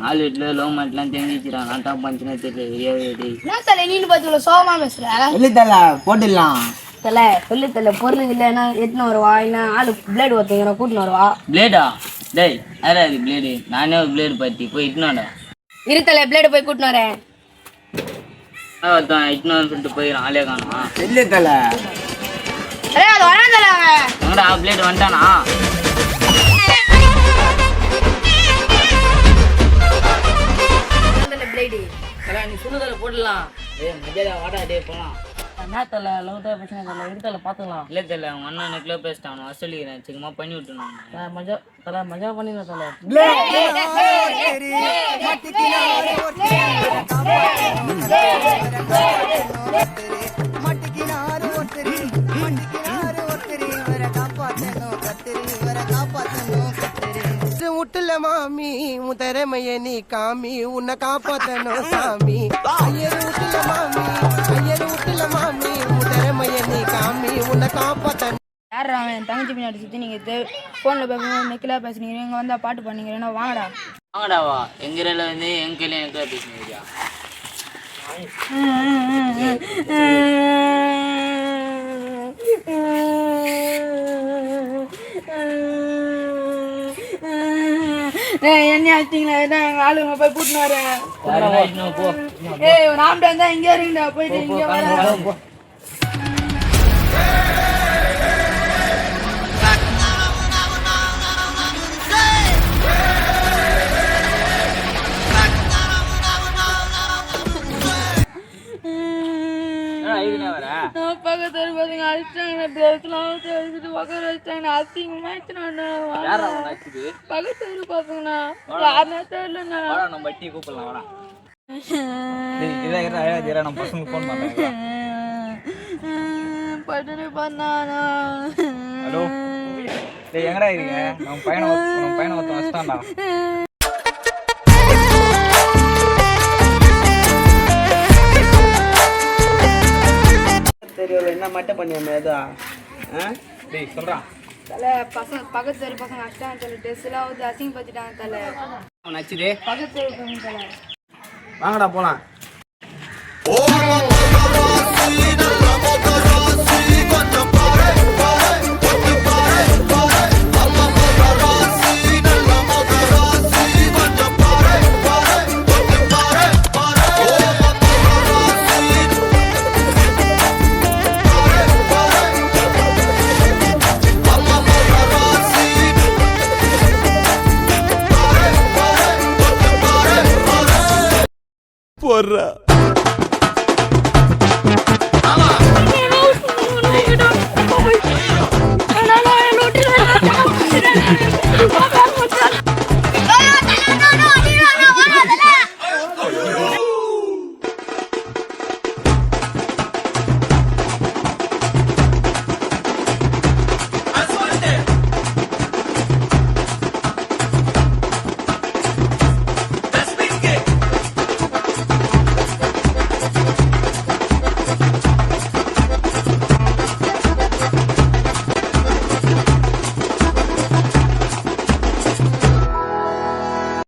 ஆள் வீட்டில் லோ மாட்டெலாம் தெரிஞ்சிக்கிறான் நான் தான் பஞ்சுனே தெரியல. என்ன தலை நீனு பார்த்துக்கல சோகமா பேசுற சொல்லி தல போட்டுடலாம். தலை சொல்லி தலை பொருள் இல்லைன்னா எட்டுன்னு வருவா இல்லை ஆளு பிளேடு ஒருத்தங்க கூட்டின்னு வருவா. பிளேடா? டேய் யாரா அது பிளேடு? நானே ஒரு பிளேடு பற்றி போய் இட்டுனாடா. இரு தலை பிளேடு போய் கூட்டின்னு வரேன். ஒருத்தன் இட்டுனான்னு சொல்லிட்டு போயிடும் ஆளே காணும். சொல்லி தல அது வரேன் தலை அவன் எங்கடா பிளேடு வந்துட்டானா? பிளேடு நீ சொன்னதில் போடலாம். மஜாதா வாடா டே போகலாம். என்ன தெரியல லவ் தான் பிரச்சனை தெரியல இருத்தல பார்த்துக்கலாம். இல்லை தெரியல அவங்க அண்ணன் நெட்டில் பேசிட்டான் வர சொல்லிக்கிறேன் சீக்கிரமா பண்ணி விட்டுருணும். மஜா தலை மஜா பண்ணிடுறேன் தலை. முட்டுல மாமி உன் திறமைய நீ காமி உன்னை காப்பாத்தணும் சாமி. ஐயரு விட்டுல மாமி உன் திறமைய நீ காமி உன்னை காப்பாத்தணும். யார் அவன் தங்கச்சி பின்னாடி சுற்றி நீங்கள் ஃபோனில் பேசுங்க நெக்கில் பேசுனீங்க இங்கே வந்தால் பாட்டு பண்ணீங்கன்னா வாங்கடா. வாங்கடாவா எங்க ஏரியாவில் வந்து எங்க கையில எனக்கு பேசுனீங்க. என்ன ஆச்சுங்களா எங்கள் ஆளுங்க போய் கூட்டின்னு வரேன். போ ஏய் ஒரு ஆம்பிட்டா இருந்தா இங்கே இருங்கடா போயிட்டு இங்கே வரேன். பக்கத்து பசங்க அடிச்சிட்டாங்க பேசலாம் உட்கார வச்சிட்டாங்க அசிங்கமாச்சுண்ணா. பக்கத்து பசங்கண்ணா யாருன்னா தெரியலண்ணா. பட்டு பண்ணானா எங்கடா இருக்கீங்க? நம்ம பையனை ஒருத்தன் வச்சுட்டான்டா. தெரியல என்ன மட்டும் பண்ணியா சொல்றான் தலை பசங்க பக்கத்து பசங்க அடிச்சிட்டாங்க தலை ட்ரெஸ்லாம் வந்து அசிங்கப்படுத்திட்டாங்க தலை. நச்சுதே பக்கத்து பசங்க தலை வாங்கடா போலாம். போடுறா